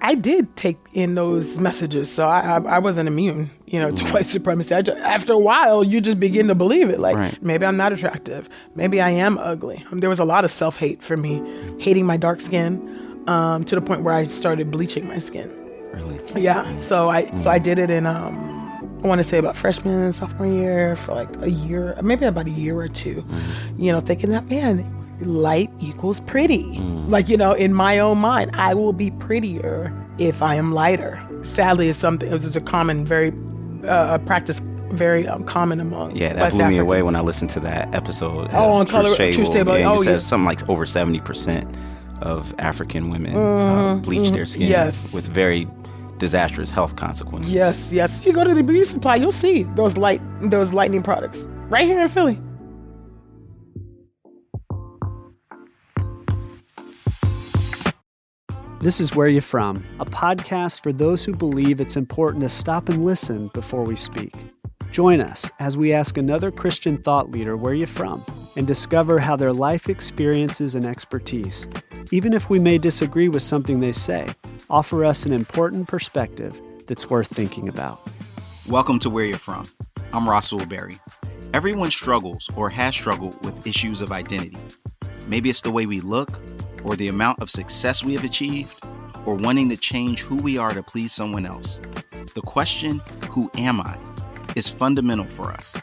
I did take in those messages, so I wasn't immune, to white supremacy. After a while, you just begin to believe it. Like, maybe I'm not attractive. Maybe I am ugly. There was a lot of self-hate for me, hating my dark skin, to the point where I started bleaching my skin. Really? Yeah. So I did it in, I want to say about freshman and sophomore year for like a year, maybe about a year or two, thinking that, man, light equals pretty. Like, in my own mind, I will be prettier if I am lighter. Sadly, it was a common, very practice, very common among that West blew me Africans. away when I listened to that episode. On Truth Table. You said something like over 70% of African women bleach their skin with very disastrous health consequences. Yes. You go to the beauty supply, you'll see those lightning products right here in Philly. This is Where You From, a podcast for those who believe it's important to stop and listen before we speak. Join us as we ask another Christian thought leader where you're from and discover how their life experiences and expertise, even if we may disagree with something they say, offer us an important perspective that's worth thinking about. Welcome to Where You're From. I'm Rasool Berry. Everyone struggles or has struggled with issues of identity. Maybe it's the way we look, or the amount of success we have achieved, or wanting to change who we are to please someone else. The question, who am I, is fundamental for us.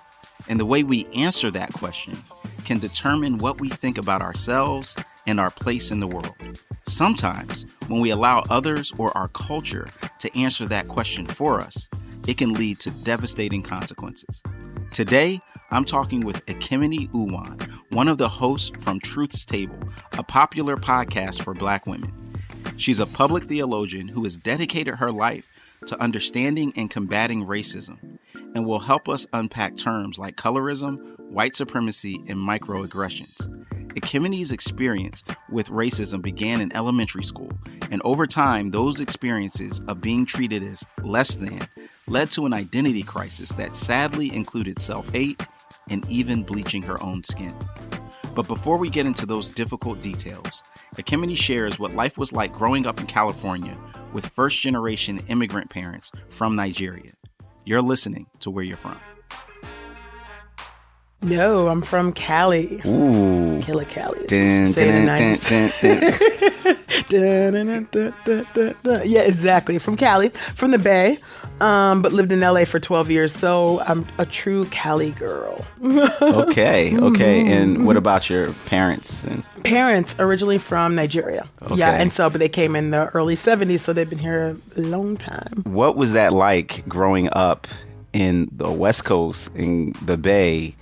And the way we answer that question can determine what we think about ourselves and our place in the world. Sometimes, when we allow others or our culture to answer that question for us, it can lead to devastating consequences. Today, I'm talking with Ekemini Uwan, one of the hosts from Truth's Table, a popular podcast for Black women. She's a public theologian who has dedicated her life to understanding and combating racism, and will help us unpack terms like colorism, white supremacy, and microaggressions. Ekemini's experience with racism began in elementary school, and over time, those experiences of being treated as less than led to an identity crisis that sadly included self-hate and even bleaching her own skin. But before we get into those difficult details, Ekemini shares what life was like growing up in California with first-generation immigrant parents from Nigeria. You're listening to Where You're From. No, I'm from Cali. Ooh. Killer Cali. Dun, Say dun, the dun, 90s. Dun, dun, dun, dun, dun, dun. Yeah, exactly. From Cali, from the Bay, but lived in LA for 12 years. So I'm a true Cali girl. Okay. And what about your parents? Parents originally from Nigeria. Okay. Yeah, but they came in the early 70s, so they've been here a long time. What was that like growing up in the West Coast, in the Bay,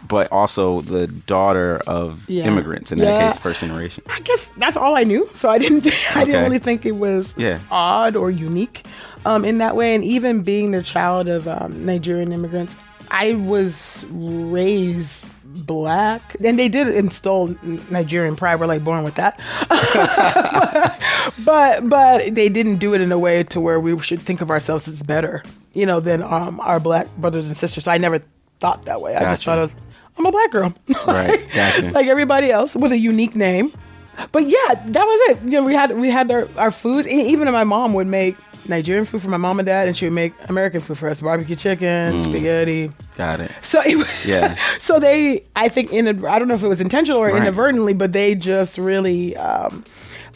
but also the daughter of immigrants, in that case, first generation? I guess that's all I knew. So I didn't really think it was odd or unique in that way. And even being the child of Nigerian immigrants, I was raised Black. And they did instill Nigerian pride. We're like born with that. but they didn't do it in a way to where we should think of ourselves as better, than our Black brothers and sisters. So I never thought that way. I just thought I'm a Black girl. Right, gotcha. Like everybody else with a unique name. But yeah, that was it. We had our foods. Even my mom would make Nigerian food for my mom and dad, and she would make American food for us: barbecue chicken, spaghetti. Got it. So so they, I think, I don't know if it was intentional or inadvertently, but they just really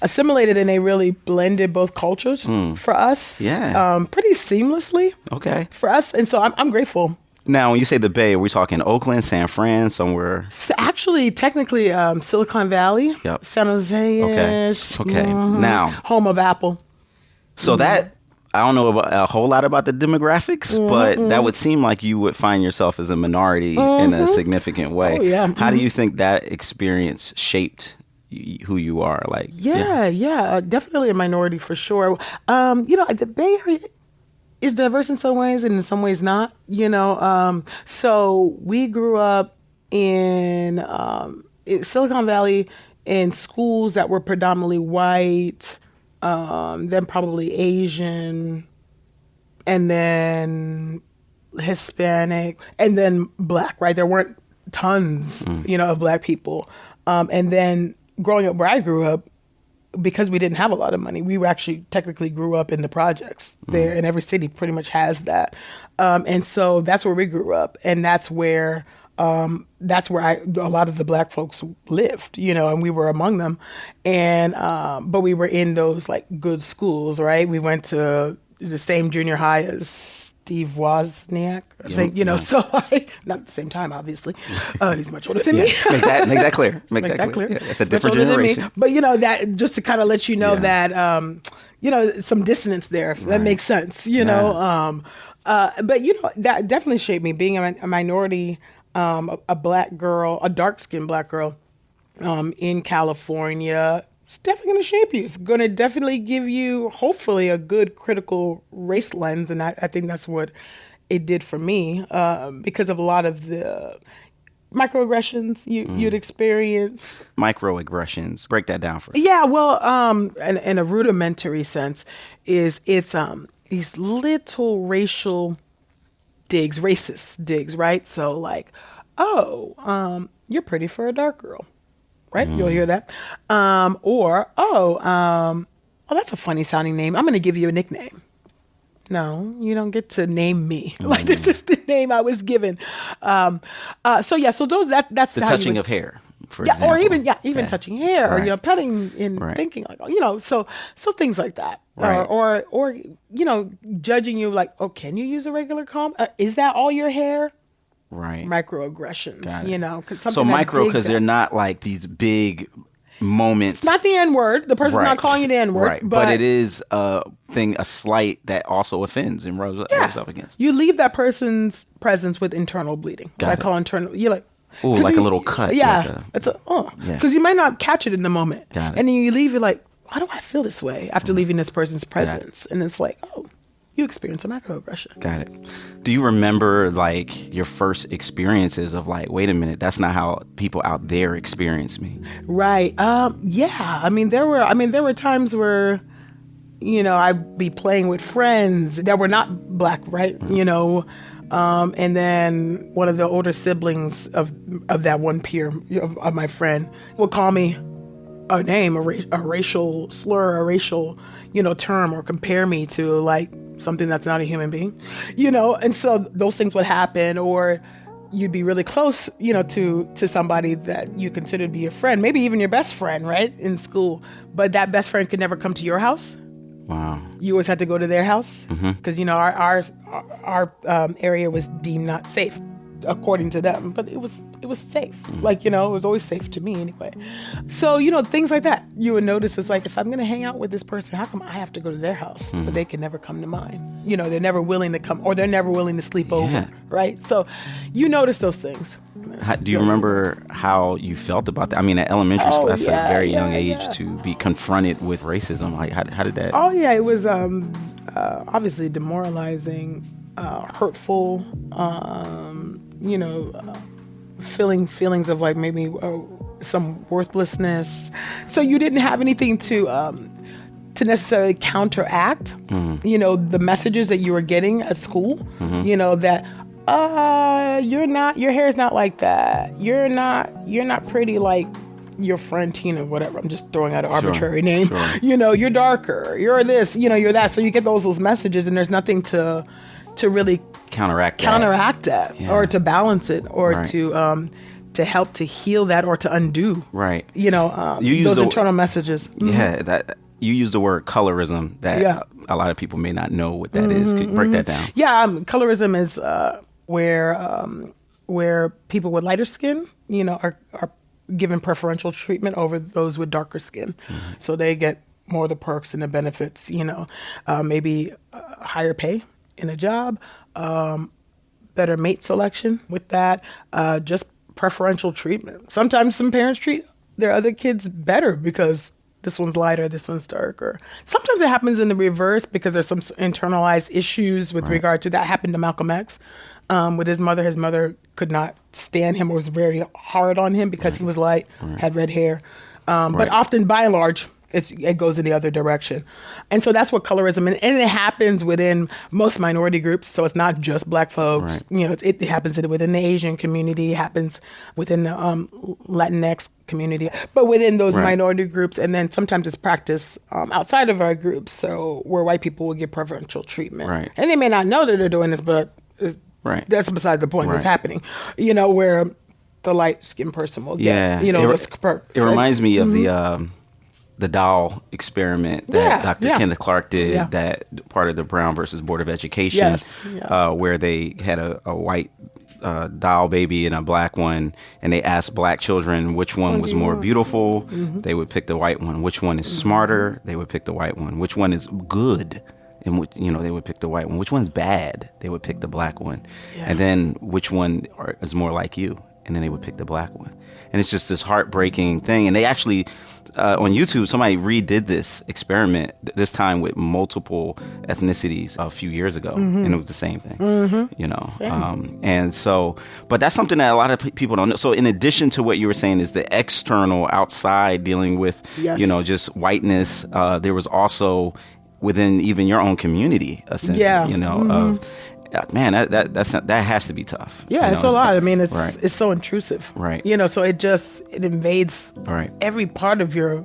assimilated, and they really blended both cultures for us. Yeah. Pretty seamlessly. Okay. For us, and so I'm grateful. Now, when you say the Bay, are we talking Oakland, San Fran, somewhere? Actually, technically, Silicon Valley, San Jose-ish. Okay. Now, home of Apple. So that, I don't know about a whole lot about the demographics, but that would seem like you would find yourself as a minority in a significant way. Oh, yeah. How do you think that experience shaped who you are? Like, definitely a minority for sure. The Bay Area is diverse in some ways and in some ways not, so we grew up in Silicon Valley in schools that were predominantly white, then probably Asian, and then Hispanic, and then Black, right? There weren't tons, of Black people. And then growing up where I grew up, because we didn't have a lot of money, we actually technically grew up in the projects there, and every city pretty much has that. And so that's where we grew up, and that's where a lot of the Black folks lived, and we were among them. And but we were in those like good schools, right? We went to the same junior high as Steve Wozniak, I think, so like, not at the same time, obviously. He's much older than me. Make that clear. Make that clear. Yeah, it's a different generation. But, that just to kind of let you know that, some dissonance there, if that makes sense, know. But, that definitely shaped me. Being a minority, a Black girl, a dark-skinned Black girl in California, it's definitely going to shape you. It's going to definitely give you, hopefully, a good critical race lens. And I think that's what it did for me, because of a lot of the microaggressions you'd experience. Microaggressions. Break that down for us. Yeah, well, in a rudimentary sense, it's these little racial digs, racist digs, right? So like, you're pretty for a dark girl. Right? You'll hear that. Or, that's a funny sounding name. I'm going to give you a nickname. No, you don't get to name me. Like, this is the name I was given. So that's the how touching of hair, for example. Or even touching hair, right. or, petting and thinking like, so things like that. Right. Or, judging you like, can you use a regular comb? Is that all your hair? Right. Microaggressions, So micro, because they're not like these big moments. It's not the N-word. The person's not calling you the N-word. Right. But it is a slight that also offends and rubs up against. You leave that person's presence with internal bleeding. I call internal. You're like, ooh, like a little cut. Yeah. Because you might not catch it in the moment. Got it. And then you leave, you're like, why do I feel this way after leaving this person's presence? And it's like, you experience a microaggression. Got it. Do you remember like your first experiences of like, wait a minute, that's not how people out there experience me? Right. Yeah. There were times where, I'd be playing with friends that were not Black, right? And then one of the older siblings of that one peer of my friend would call me a name, a racial slur, a racial, term, or compare me to like something that's not a human being, and so those things would happen. Or you'd be really close, to somebody that you consider to be your friend, maybe even your best friend, right, in school, but that best friend could never come to your house. Wow. You always had to go to their house because our area was deemed not safe according to them, but it was safe. Like, it was always safe to me anyway. So, things like that you would notice. It's like, if I'm going to hang out with this person, how come I have to go to their house, but they can never come to mine? They're never willing to come, or they're never willing to sleep over, right? So you notice those things. Do you remember how you felt about that? At elementary school, that's a very young age to be confronted with racism. Like, how did that? Oh, yeah, it was obviously demoralizing, hurtful, feelings of like maybe some worthlessness. So you didn't have anything to necessarily counteract, the messages that you were getting at school, that your hair is not like that. You're not pretty like your friend Tina, whatever. I'm just throwing out an arbitrary name. Sure. You're darker. You're this. You're that. So you get those messages, and there's nothing to really counteract that, or to balance it, or to help to heal that, or to undo. Right. Those internal messages. Yeah. That you use the word colorism. That a lot of people may not know what that is. Could you break that down? Yeah. Colorism is where people with lighter skin, are given preferential treatment over those with darker skin. So they get more of the perks and the benefits. Maybe higher pay in a job, better mate selection with that, just preferential treatment. Sometimes some parents treat their other kids better because this one's lighter, this one's darker. Sometimes it happens in the reverse because there's some internalized issues with regard to that. Happened to Malcolm X with his mother. His mother could not stand him, or was very hard on him because he was light, had red hair. But often, by and large, it goes in the other direction. And so that's what colorism, and it happens within most minority groups. So it's not just Black folks. Right. You know, it happens within the Asian community, it happens within the Latinx community, but within those minority groups. And then sometimes it's practiced outside of our groups. So where white people will get preferential treatment. Right. And they may not know that they're doing this, but that's beside the point. It's happening. You know, where the light-skinned person will get, you know, those perks. It reminds me of the doll experiment that Dr. Kenneth Clark did, that part of the Brown versus Board of Education, where they had a white doll baby and a Black one, and they asked Black children which one was more beautiful. They would pick the white one. Which one is smarter? They would pick the white one. Which one is good? And they would pick the white one. Which one's bad? They would pick the Black one. And then which one is more like you? And then they would pick the Black one. And it's just this heartbreaking thing. And they actually, on YouTube, somebody redid this experiment, this time with multiple ethnicities a few years ago. And it was the same thing, you know. And so, but that's something that a lot of people don't know. So in addition to what you were saying is the external outside dealing with, you know, just whiteness, there was also within even your own community, a sense, you know, of, man, that has to be tough. Yeah, it's a lot. I mean, it's so intrusive. Right. You know, so it invades every part of your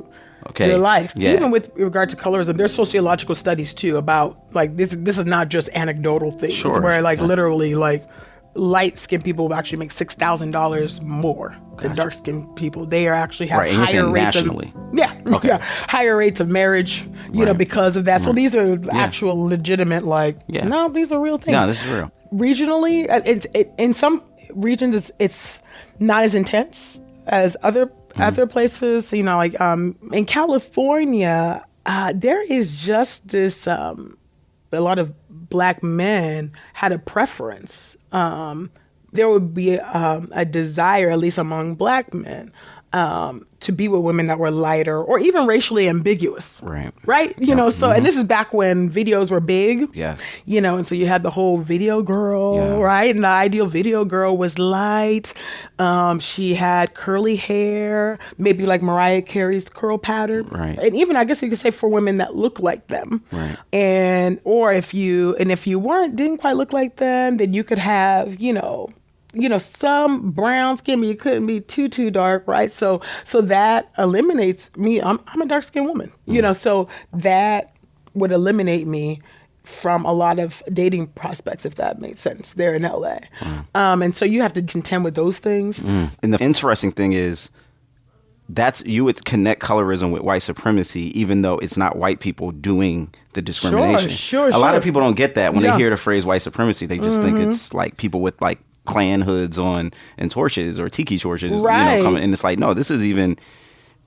life. Yeah. Even with regard to colorism, there's sociological studies too about like this is not just anecdotal things. Where like literally like light-skinned people will actually make $6,000 more than dark-skinned people. They are actually have higher rates nationally. Higher rates of marriage, you know, because of that. So these are actual legitimate, no, these are real things. No, this is real. Regionally, in some regions, it's not as intense as other places. You know, like in California, there is just this. A lot of Black men had a preference. There would be a desire, at least among Black men, to be with women that were lighter or even racially ambiguous. Right? You know, so, and this is back when videos were big. Yes. You know, and so you had the whole video girl, right? And the ideal video girl was light. She had curly hair, maybe like Mariah Carey's curl pattern. Right. And even, I guess you could say, for women that look like them. Right. And, or if you didn't quite look like them, then you could have, you know, some brown skin, but you couldn't be too dark, right? So that eliminates me. I'm a dark skinned woman, you know, so that would eliminate me from a lot of dating prospects, if that makes sense, there in LA. And so you have to contend with those things. And the interesting thing is, you would connect colorism with white supremacy, even though it's not white people doing the discrimination. Sure. A lot of people don't get that when they hear the phrase white supremacy. They just think it's like people with like Klan hoods on and torches or tiki torches, you know, coming, and it's like, no, this is even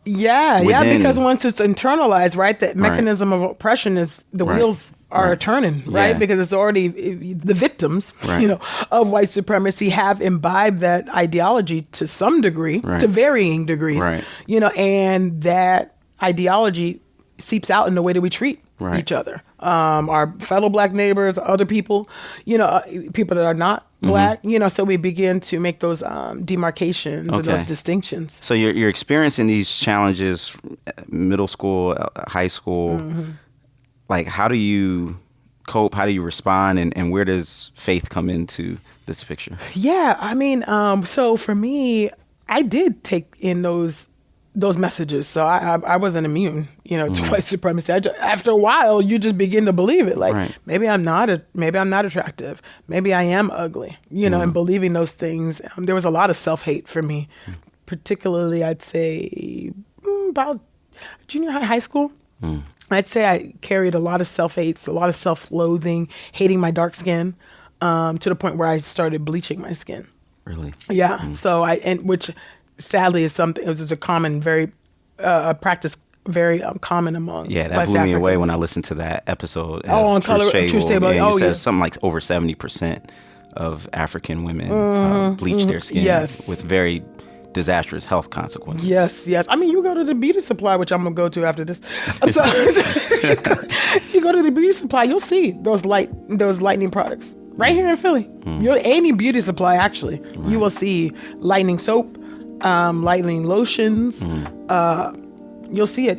because once it's internalized, right, the mechanism of oppression is the wheels are turning, right? Because it's already the victims, you know, of white supremacy have imbibed that ideology to some degree, to varying degrees, you know, and that ideology seeps out in the way that we treat each other, our fellow Black neighbors, other people, you know, people that are not Black, you know, so we begin to make those demarcations and those distinctions. So you're experiencing these challenges, middle school, high school. Like, how do you cope? How do you respond? And where does faith come into this picture? Yeah, I mean, so for me, I did take in those messages. So I wasn't immune, you know, to white supremacy. After a while, you just begin to believe it. Like, maybe I'm not attractive. Maybe I am ugly, you know, and believing those things. There was a lot of self-hate for me, particularly, I'd say, about junior high school. I'd say I carried a lot of self-hate, a lot of self-loathing, hating my dark skin, to the point where I started bleaching my skin. Really? Yeah. So which sadly is something, it was just a common, a practice very common among that West blew me Africans. away when I listened to that episode. On Truth Table. You said something like over 70% of African women bleach their skin with very disastrous health consequences. Yes. I mean, you go to the beauty supply, which I'm gonna go to after this. So you go to the beauty supply, you'll see those lightening products right here in Philly. Any beauty supply, actually, you will see lightening soap, lightening lotions, You'll see it.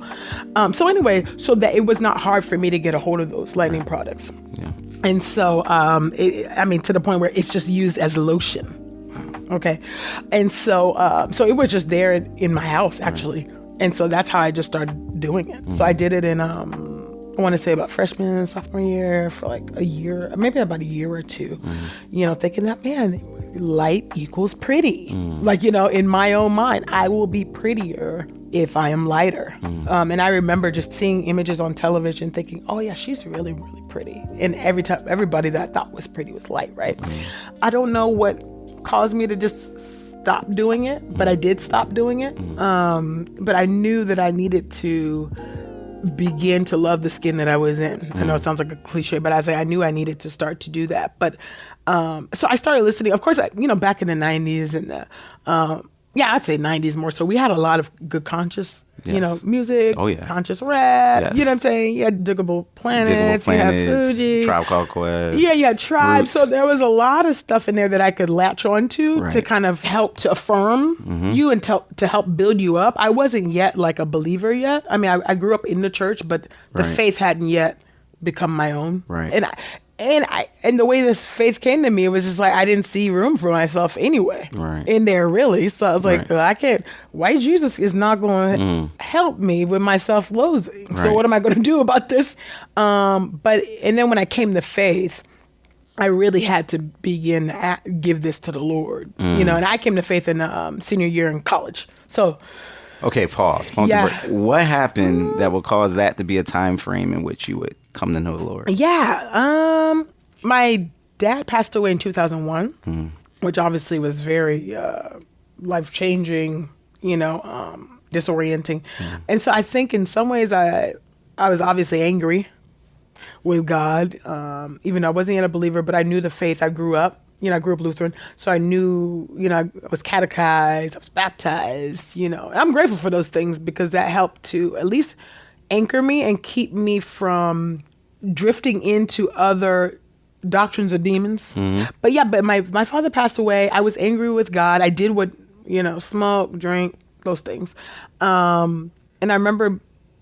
So anyway, so that it was not hard for me to get a hold of those Lightning products. Yeah. And so, to the point where it's just used as lotion. Okay. And so it was just there in my house, actually. Right. And so that's how I just started doing it. So I did it in, I want to say about freshman, sophomore year for like a year, maybe about a year or two, thinking that, man, light equals pretty. Like, in my own mind, I will be prettier if I am lighter. And I remember just seeing images on television thinking, oh yeah, she's really, really pretty. And everybody that I thought was pretty was light, right? I don't know what caused me to just stop doing it, but I did stop doing it. But I knew that I needed to begin to love the skin that I was in. I know it sounds like a cliche, but I knew I needed to start to do that. But so I started listening. Of course, back in the 90s and I'd say 90s more so. We had a lot of good conscious, music, conscious rap. Yes. You know what I'm saying? You had Diggable Planets, you had Fuji. Tribe Called Quest. Yeah, Tribe. Roots. So there was a lot of stuff in there that I could latch onto to kind of help to affirm you and to help build you up. I wasn't yet like a believer yet. I mean, I grew up in the church, but the faith hadn't yet become my own. Right. And the way this faith came to me, it was just like I didn't see room for myself anyway in there, really. So I was like, I can't. White Jesus is not going to help me with my self-loathing. Right. So what am I going to do about this? And then when I came to faith, I really had to begin to give this to the Lord, and I came to faith in senior year in college. So. Okay, pause. What happened that would cause that to be a time frame in which you would come to know the Lord? Yeah. My dad passed away in 2001, which obviously was very life-changing, disorienting. And so I think in some ways I was obviously angry with God, even though I wasn't yet a believer, but I knew the faith. I grew up Lutheran, so I knew, I was catechized, I was baptized, I'm grateful for those things because that helped to at least anchor me and keep me from drifting into other doctrines of demons. But my father passed away. I was angry with God. I did what, smoke, drink, those things. And I remember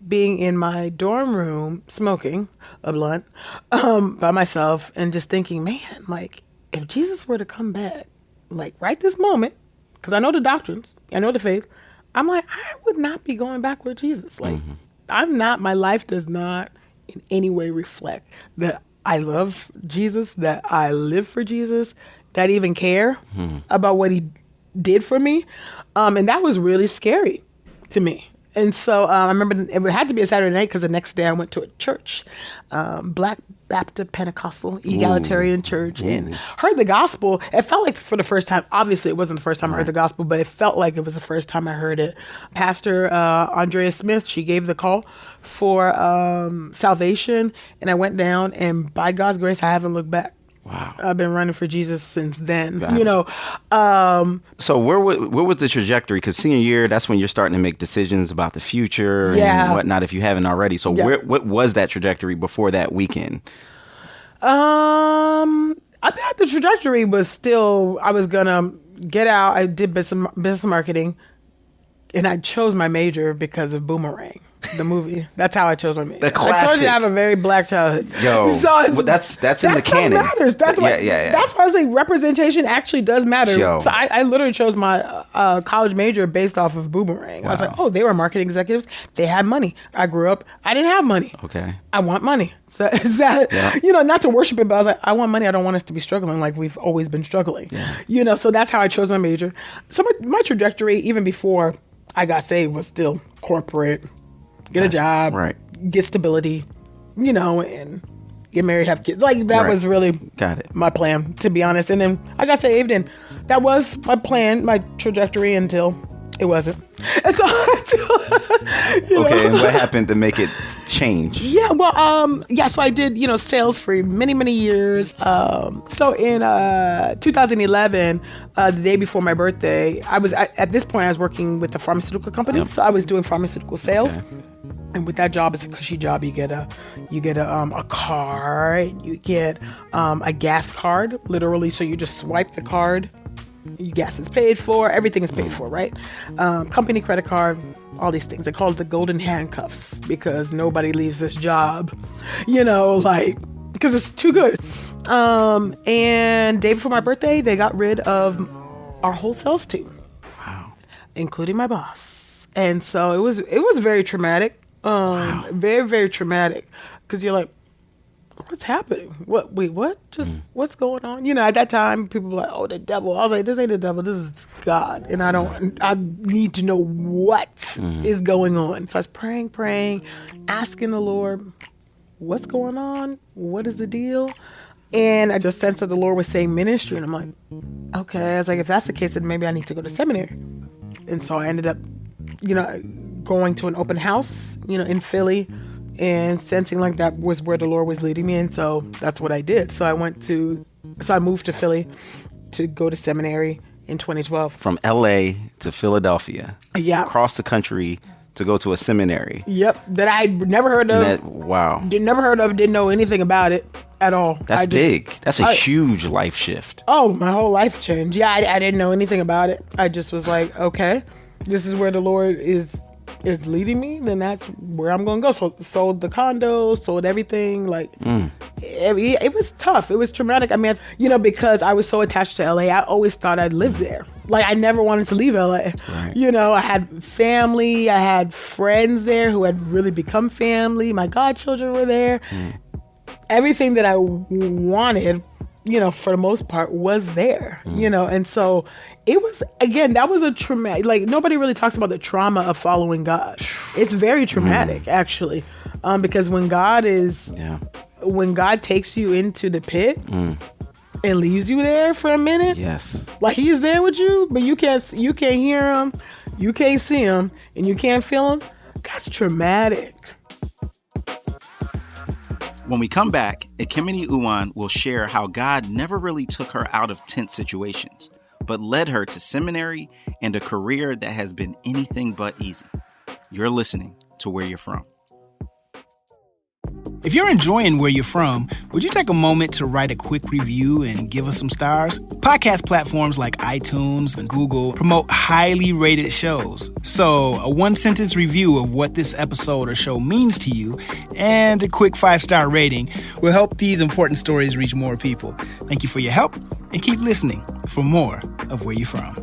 being in my dorm room smoking a blunt by myself and just thinking, man, like, if Jesus were to come back, like right this moment, because I know the doctrines, I know the faith, I'm like, I would not be going back with Jesus. Like, my life does not in any way reflect that I love Jesus, that I live for Jesus, that I even care about what he did for me. And that was really scary to me. And so I remember it had to be a Saturday night because the next day I went to a church, Black Baptist Pentecostal Egalitarian Church, and heard the gospel. It felt like for the first time, obviously it wasn't the first time I heard the gospel, but it felt like it was the first time I heard it. Pastor Andrea Smith, she gave the call for salvation, and I went down, and by God's grace, I haven't looked back. Wow. I've been running for Jesus since then, So where was the trajectory? Because senior year, that's when you're starting to make decisions about the future and whatnot if you haven't already. So what was that trajectory before that weekend? I think the trajectory was still, I was going to get out. I did business marketing, and I chose my major because of Boomerang. The movie. That's how I chose my major. The classic. I told you I have a very black childhood. Yo, so that's in the canon. That matters. That's why. That's why I say representation actually does matter. Yo. So I literally chose my college major based off of Boomerang. Wow. I was like, oh, they were marketing executives. They had money. I grew up. I didn't have money. Okay. I want money. So is that not to worship it, but I was like, I want money. I don't want us to be struggling like we've always been struggling. Yeah. So that's how I chose my major. So my trajectory, even before I got saved, was still corporate. Get a job, get stability, and get married, have kids. Like, that was really my plan, to be honest. And then I got saved, and that was my plan, my trajectory until it wasn't. And so, and what happened to make it change? Yeah, well, so I did, sales for many, many years. So in 2011, the day before my birthday, at this point, I was working with a pharmaceutical company. Yep. So I was doing pharmaceutical sales. Okay. And with that job, it's a cushy job. You get a car, you get a gas card, literally. So you just swipe the card Your gas is paid for. Everything is paid for, right? Company credit card, all these things. They call it the golden handcuffs because nobody leaves this job, because it's too good. And day before my birthday, they got rid of our whole sales team. Wow. Including my boss. And so it was very traumatic. Wow. Very, very traumatic. Because you're like, what's happening? What? What's going on? At that time, people were like, oh, the devil. I was like, this ain't the devil. This is God. And I need to know what is going on. So I was praying, asking the Lord, what's going on? What is the deal? And I just sensed that the Lord was saying ministry. And I'm like, okay. I was like, if that's the case, then maybe I need to go to seminary. And so I ended up, going to an open house, in Philly, and sensing like that was where the Lord was leading me. And so that's what I did. So I moved to Philly to go to seminary in 2012. From LA to Philadelphia. Yeah. Across the country to go to a seminary. Yep. That I never heard of. Wow. Never heard of, didn't know anything about it at all. That's big. That's a huge life shift. Oh, my whole life changed. Yeah, I didn't know anything about it. I just was like, okay, this is where the Lord is leading me, then that's where I'm going to go. So sold the condo, sold everything. It was tough. It was traumatic. I mean, because I was so attached to LA, I always thought I'd live there. Like, I never wanted to leave LA. Right. I had family. I had friends there who had really become family. My godchildren were there. Everything that I wanted, for the most part, was there, and so it was, again, that was a traumatic, like, nobody really talks about the trauma of following God. It's very traumatic, actually, because when God takes you into the pit and leaves you there for a minute, yes, like, he's there with you, but you can't hear him, you can't see him, and you can't feel him. That's traumatic. When we come back, Ekemini Uwan will share how God never really took her out of tense situations, but led her to seminary and a career that has been anything but easy. You're listening to Where You're From. If you're enjoying Where You're From, would you take a moment to write a quick review and give us some stars? Podcast platforms like iTunes and Google promote highly rated shows. So a one-sentence review of what this episode or show means to you and a quick 5-star rating will help these important stories reach more people. Thank you for your help, and keep listening for more of Where You're From.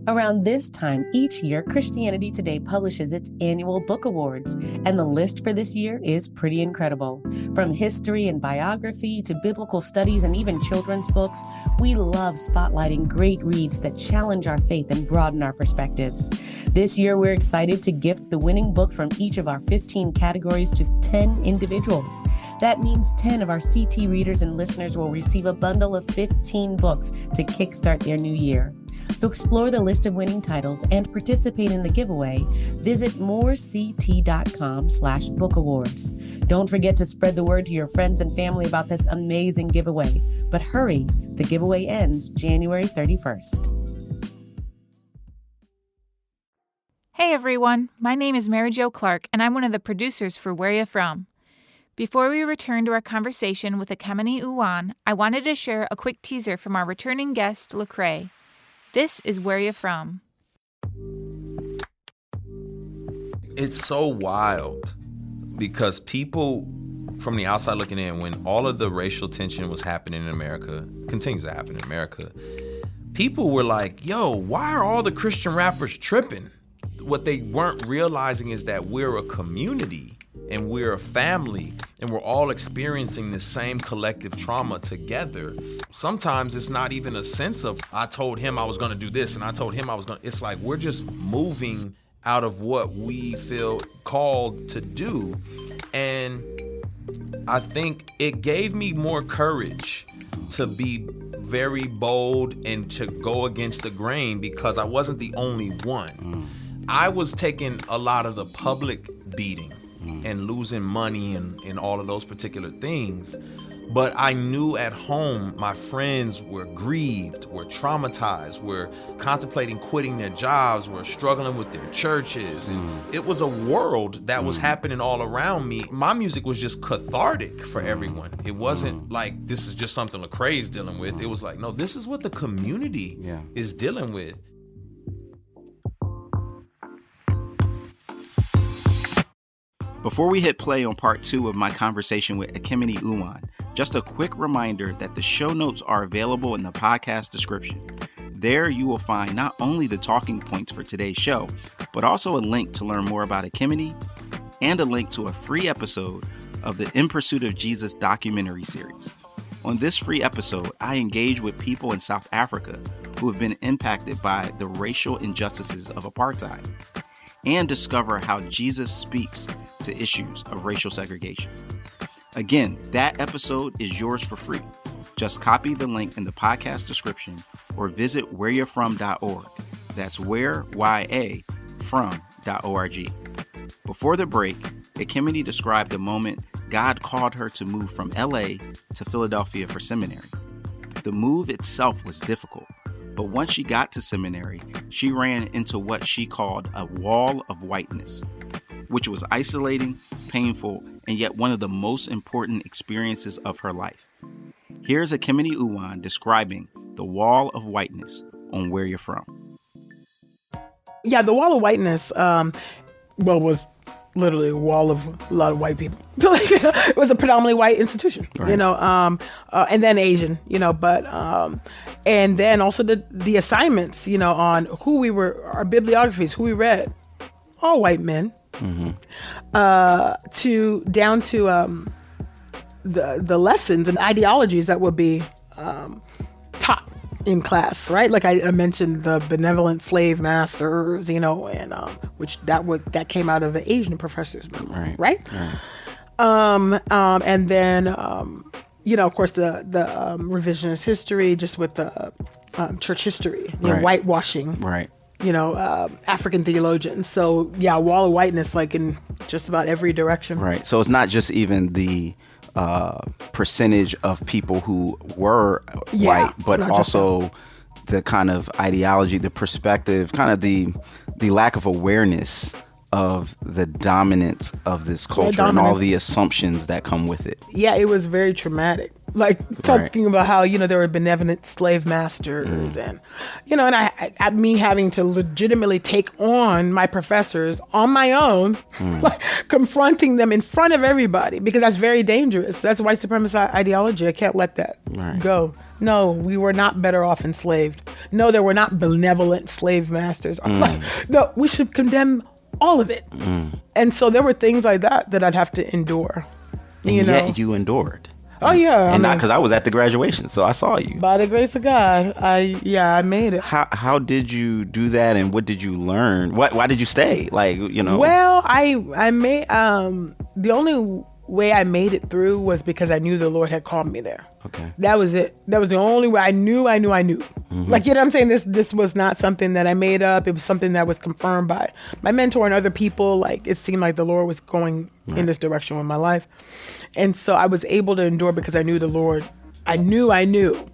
Around this time each year, Christianity Today publishes its annual book awards, and the list for this year is pretty incredible. From history and biography to biblical studies and even children's books, we love spotlighting great reads that challenge our faith and broaden our perspectives. This year, we're excited to gift the winning book from each of our 15 categories to 10 individuals. That means 10 of our CT readers and listeners will receive a bundle of 15 books to kickstart their new year. To explore the list of winning titles and participate in the giveaway, visit morect.com/book awards. Don't forget to spread the word to your friends and family about this amazing giveaway. But hurry, the giveaway ends January 31st. Hey everyone, my name is Mary Jo Clark, and I'm one of the producers for Where You From. Before we return to our conversation with Ekemini Uwan, I wanted to share a quick teaser from our returning guest, Lecrae. This is Where You From. It's so wild because people from the outside looking in, when all of the racial tension was happening in America, continues to happen in America, people were like, yo, why are all the Christian rappers tripping? What they weren't realizing is that we're a community and we're a family and we're all experiencing the same collective trauma together. Sometimes it's not even a sense of, I told him I was gonna do this and I told him I was gonna, it's like we're just moving out of what we feel called to do. And I think it gave me more courage to be very bold and to go against the grain because I wasn't the only one. I was taking a lot of the public beating and losing money and all of those particular things. But I knew at home my friends were grieved, were traumatized, were contemplating quitting their jobs, were struggling with their churches. And it was a world that was happening all around me. My music was just cathartic for everyone. It wasn't like this is just something Lecrae's dealing with. It was like, no, this is what the community is dealing with. Before we hit play on part 2 of my conversation with Ekemini Uwan, just a quick reminder that the show notes are available in the podcast description. There you will find not only the talking points for today's show, but also a link to learn more about Ekemini and a link to a free episode of the In Pursuit of Jesus documentary series. On this free episode, I engage with people in South Africa who have been impacted by the racial injustices of apartheid, and discover how Jesus speaks to issues of racial segregation. Again, that episode is yours for free. Just copy the link in the podcast description or visit whereyou'refrom.org. That's whereyafrom.org. Before the break, Ekemini described the moment God called her to move from LA to Philadelphia for seminary. The move itself was difficult, but once she got to seminary, she ran into what she called a wall of whiteness, which was isolating, painful, and yet one of the most important experiences of her life. Here's Ekemini Uwan describing the wall of whiteness on Where You're From. Yeah, the wall of whiteness, was literally a wall of a lot of white people. It was a predominantly white institution, Right. And then Asian, but and then also the assignments, on who we were, our bibliographies, who we read, all white men, to down to the lessons and ideologies that would be taught in class, right? Like I mentioned the benevolent slave masters, and which that came out of the Asian professors, right? And then of course the revisionist history, just with the church history, whitewashing, Right. African theologians. So yeah, wall of whiteness, like in just about every direction. Right. So it's not just even the percentage of people who were white, but also the kind of ideology, the perspective, kind of the lack of awareness of the dominance of this culture and all the assumptions that come with it. Yeah, it was very traumatic. Like talking about how, there were benevolent slave masters and, and me having to legitimately take on my professors on my own, like confronting them in front of everybody, because that's very dangerous. That's white supremacist ideology. I can't let that go. No, we were not better off enslaved. No, there were not benevolent slave masters. No, we should condemn all of it. And so there were things like that I'd have to endure. Yet you endured. Oh yeah, and not because I was at the graduation, so I saw you. By the grace of God, I made it. How did you do that, and what did you learn? Why did you stay? Well, I made the only way I made it through was because I knew the Lord had called me there. Okay, that was it. That was the only way I knew. Like, what I'm saying? This was not something that I made up. It was something that was confirmed by my mentor and other people. Like, it seemed like the Lord was going in this direction with my life. And so I was able to endure because I knew the Lord. I knew.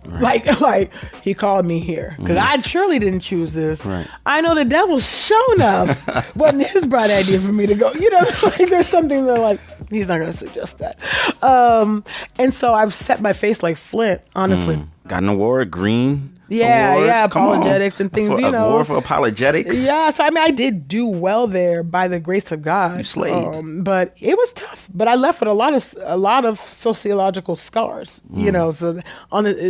Right. Like he called me here because I surely didn't choose this. Right. I know the devil shown up wasn't his bright idea for me to go. Like there's something that like he's not going to suggest that. And so I've set my face like flint, honestly. Got an award, green. Yeah, apologetics and things, Award for apologetics. Yeah, so I did do well there by the grace of God. You slayed. But it was tough. But I left with a lot of sociological scars. So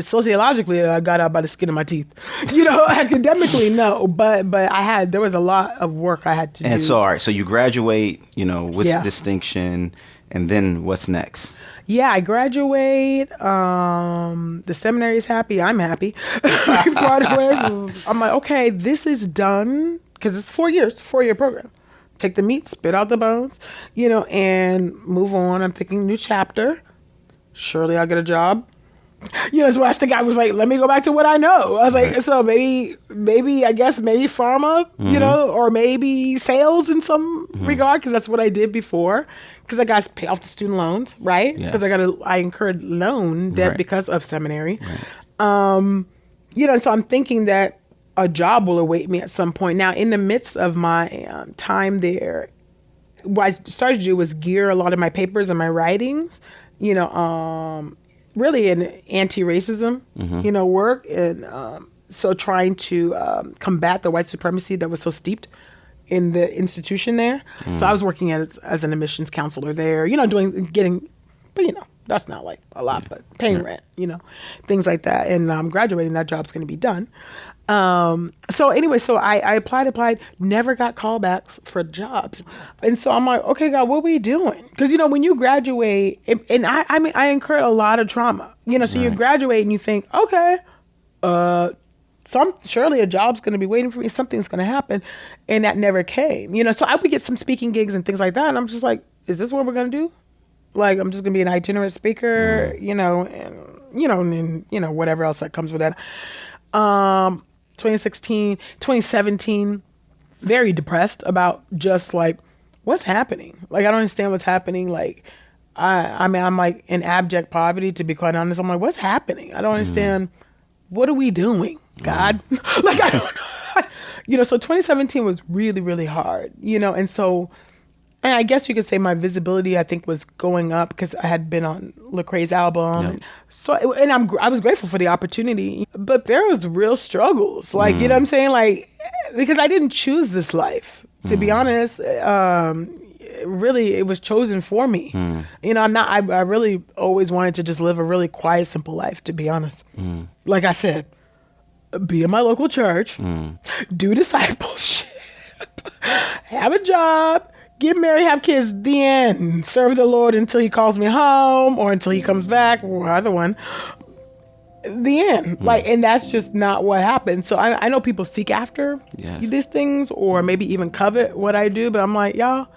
sociologically, I got out by the skin of my teeth. Academically, no. But there was a lot of work I had to do. And so, all right, so you graduate, with distinction, and then what's next? Yeah, I graduate. The seminary is happy. I'm happy. I'm like, okay, this is done because it's 4 years, 4-year program. Take the meat, spit out the bones, and move on. I'm thinking new chapter. Surely I'll get a job So I think I was like, let me go back to what I know. I was like, so maybe pharma, or maybe sales in some regard, because that's what I did before. Because I got to pay off the student loans, right? Because I incurred loan debt because of seminary. Right. So I'm thinking that a job will await me at some point. Now, in the midst of my time there, what I started to do was gear a lot of my papers and my writings, really in anti-racism, work. And so trying to combat the white supremacy that was so steeped in the institution there. So I was working as an admissions counselor there, that's not like a lot, but paying rent, things like that. And graduating, that job's going to be done. So I applied, never got callbacks for jobs. And so I'm like, okay, God, what are we doing? Because, when you graduate, and I incurred a lot of trauma, so you graduate and you think, okay, surely a job's going to be waiting for me. Something's going to happen. And that never came, so I would get some speaking gigs and things like that. And I'm just like, is this what we're going to do? Like, I'm just going to be an itinerant speaker, and whatever else that comes with that. 2017, very depressed about just like, what's happening? Like, I don't understand what's happening. Like, I'm like in abject poverty, to be quite honest. I'm like, what's happening? I don't understand. What are we doing, God? Like, I don't know. So 2017 was really, really hard, and so, and I guess you could say my visibility, I think, was going up because I had been on Lecrae's album. Yep. So, and I was grateful for the opportunity, but there was real struggles. Like, you know what I'm saying? Like, because I didn't choose this life, to be honest. Really, it was chosen for me. I really always wanted to just live a really quiet, simple life, to be honest. Like I said, be in my local church, do discipleship, have a job, get married, have kids, the end. Serve the Lord until he calls me home or until he comes back, or either one. The end. Like, and that's just not what happens. So I know people seek after these things, or maybe even covet what I do, but I'm like, y'all,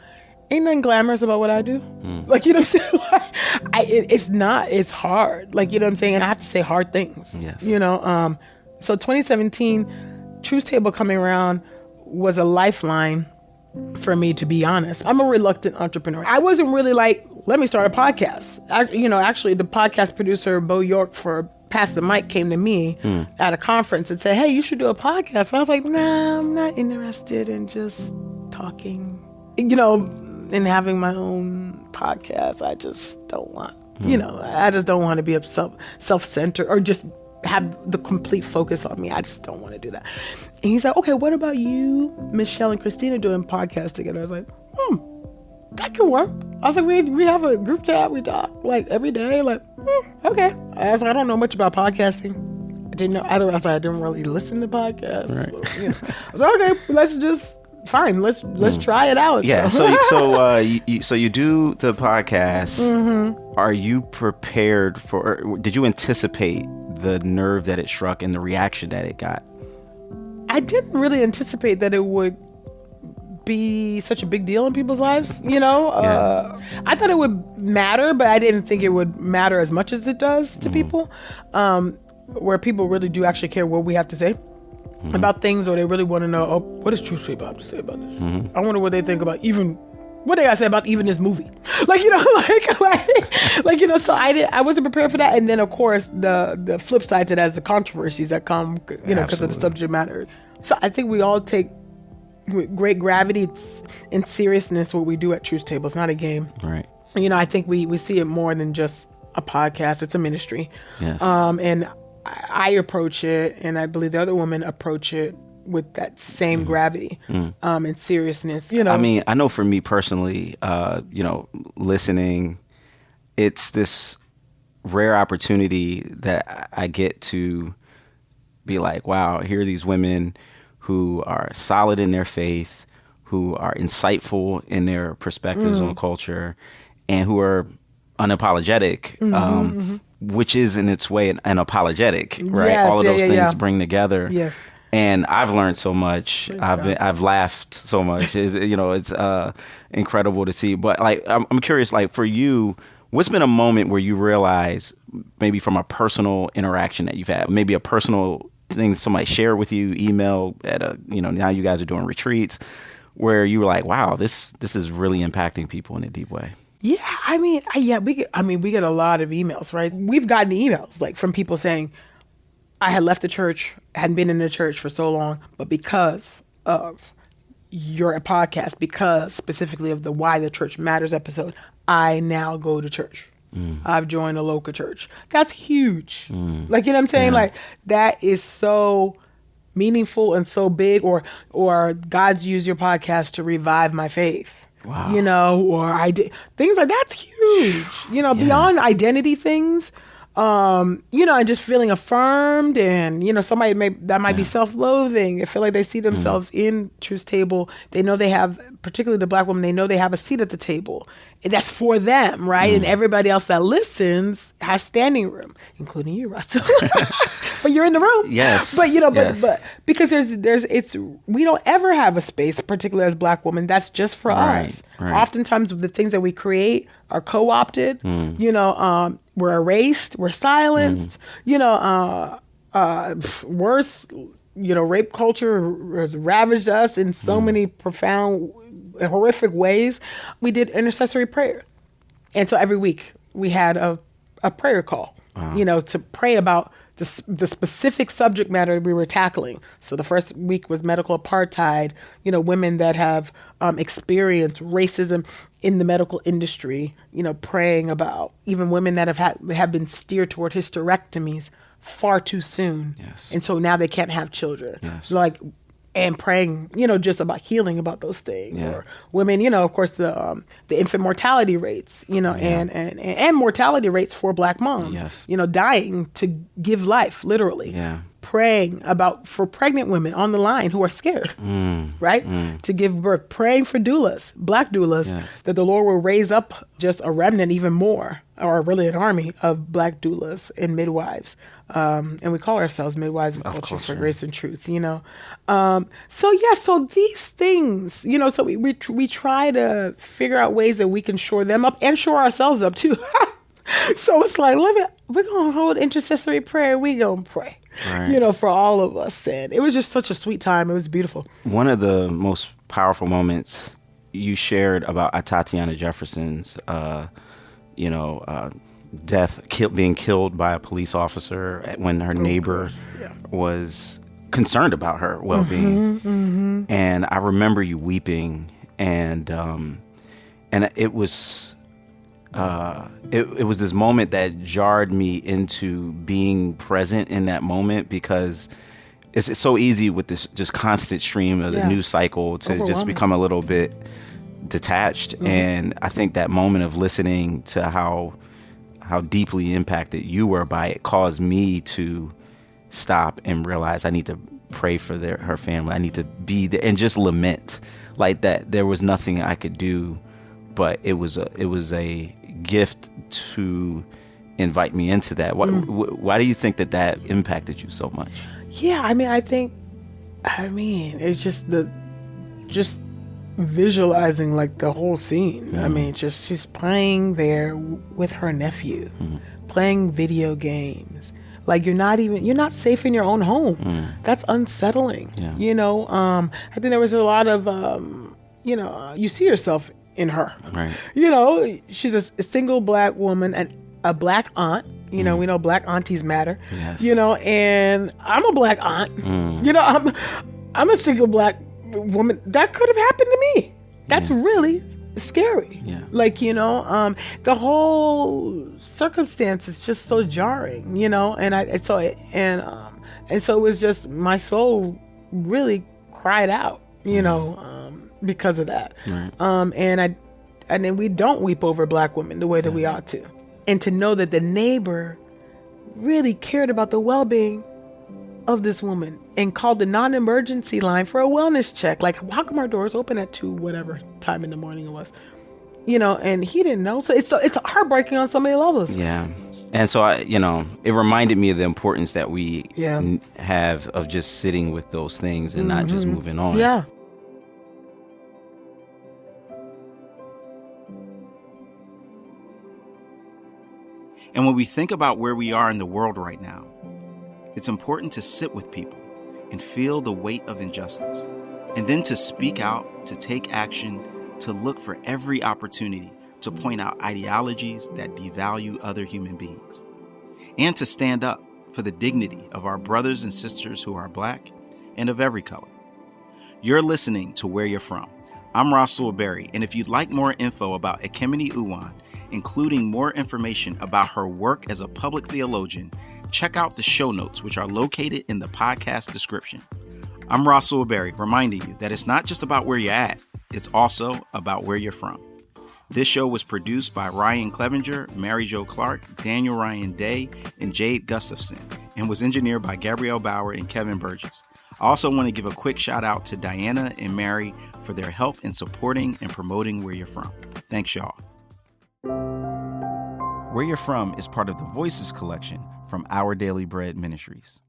ain't nothing glamorous about what I do. Like, you know what I'm saying? Like, it's hard. Like, you know what I'm saying? And I have to say hard things. Yes. So 2017, Truth Table coming around was a lifeline for me, to be honest. I'm a reluctant entrepreneur. I wasn't really like, let me start a podcast. Actually, the podcast producer, Bo York, for Pass the Mic, came to me at a conference and said, hey, you should do a podcast. And I was like, nah, I'm not interested in just talking, and having my own podcast. I just don't want, I just don't want to be self-centered or just have the complete focus on me. I just don't want to do that. And he's like, okay, what about you, Michelle and Christina, doing podcasts together? I was like, that can work. I was like, we have a group chat, we talk like every day. Like, okay. I was like, I don't know much about podcasting. I didn't really listen to podcasts. Right. So, I was like, okay, let's try it out. Yeah. So you do the podcast. Are you prepared for? Or did you anticipate the nerve that it struck and the reaction that it got? I didn't really anticipate that it would be such a big deal in people's lives. I thought it would matter, but I didn't think it would matter as much as it does to people. Where people really do actually care what we have to say about things, or they really want to know, what does Truth Table have to say about this? I wonder what they think about what they gotta say about even this movie. Like, so I wasn't prepared for that. And then, of course, the flip side to that is the controversies that come, because of the subject matter. So I think we all take with great gravity and seriousness what we do at Truth Table. It's not a game. Right. I think we see it more than just a podcast. It's a ministry. Yes. And I approach it, and I believe the other women approach it with that same gravity and seriousness. I mean, I know for me personally, listening, it's this rare opportunity that I get to be like, wow, here are these women who are solid in their faith, who are insightful in their perspectives on culture, and who are unapologetic, which is in its way an apologetic, right? Yes, all of those things bring together. Yes. And I've learned so much. I've laughed so much. It's incredible to see. But like, I'm curious, like for you, What's been a moment where you realize, maybe from a personal interaction that you've had, maybe a personal thing somebody shared with you, email at now you guys are doing retreats, where you were like, wow, this is really impacting people in a deep way? Yeah, we get a lot of emails, right? We've gotten emails like from people saying, I had left the church, hadn't been in the church for so long, but because of your podcast, because specifically of the Why the Church Matters episode, I now go to church. I've joined a local church. That's huge. Like, you know what I'm saying? Yeah. Like, that is so meaningful and so big. Or God's used your podcast to revive my faith. Wow. Or I did things like that's huge. Beyond identity things. And just feeling affirmed, and somebody might be self-loathing. They feel like they see themselves in Truth's table. They know they have, particularly the Black woman, they know they have a seat at the table. And that's for them, right? And everybody else that listens has standing room, including you, Rasool. But you're in the room. Yes. But but because we don't ever have a space, particularly as Black women, that's just for us. Right. Oftentimes the things that we create are co-opted. We're erased, we're silenced, worse, rape culture has ravaged us in so many profound, horrific ways. We did intercessory prayer. And so every week we had a prayer call, to pray about the specific subject matter we were tackling. So the first week was medical apartheid, women that have experienced racism in the medical industry, praying about even women that have been steered toward hysterectomies far too soon. Yes. And so now they can't have children. Yes. And praying, just about healing about those things. Yeah. Or women, of course, the infant mortality rates, and mortality rates for Black moms, yes. Dying to give life, literally. Yeah. Praying for pregnant women on the line who are scared, right? To give birth. Praying for doulas, Black doulas, yes. That the Lord will raise up just a remnant even more, or really an army of Black doulas and midwives. And we call ourselves Midwives in Culture for Grace and Truth, So these things, so we try to figure out ways that we can shore them up and shore ourselves up too. So it's like, we're going to hold intercessory prayer. We going to pray, right. For all of us. And it was just such a sweet time. It was beautiful. One of the most powerful moments you shared about Atatiana Jefferson's, death, being killed by a police officer when her neighbor was concerned about her well-being. And I remember you weeping, and it was it was this moment that jarred me into being present in that moment, because it's so easy with this just constant stream of the news cycle to just become a little bit detached. And I think that moment of listening to how deeply impacted you were by it caused me to stop and realize I need to pray for her family. I need to be there and just lament like that. There was nothing I could do, but it was a gift to invite me into that. Why do you think that impacted you so much? Yeah, I think it's just visualizing like the whole scene. She's playing there with her nephew, playing video games. Like you're not safe in your own home. That's unsettling. Yeah. I think there was a lot of you see yourself in her. Right. She's a single Black woman and a Black aunt. We know Black aunties matter. Yes. And I'm a Black aunt. I'm a single Black woman. That could have happened to me. That's really scary. Yeah. The whole circumstance is just so jarring, and so it was just, my soul really cried out, because of that. Right. And then we don't weep over Black women the way that we ought to. And to know that the neighbor really cared about the well-being of this woman and called the non-emergency line for a wellness check. Like, how come our doors open at 2 whatever time in the morning it was? And he didn't know. So it's heartbreaking on so many levels. Yeah. And so it reminded me of the importance that we have of just sitting with those things and not just moving on. Yeah. And when we think about where we are in the world right now, it's important to sit with people and feel the weight of injustice, and then to speak out, to take action, to look for every opportunity to point out ideologies that devalue other human beings, and to stand up for the dignity of our brothers and sisters who are Black and of every color. You're listening to Where You're From. I'm Rasool Berry, and if you'd like more info about Ekemini Uwan, including more information about her work as a public theologian, check out the show notes, which are located in the podcast description. I'm Rasool Berry, reminding you that it's not just about where you're at, it's also about where you're from. This show was produced by Ryan Clevenger, Mary Jo Clark, Daniel Ryan Day, and Jade Gustafson, and was engineered by Gabrielle Bauer and Kevin Burgess. I also want to give a quick shout out to Diana and Mary for their help in supporting and promoting Where You're From. Thanks, y'all. Where You're From is part of the Voices collection from Our Daily Bread Ministries.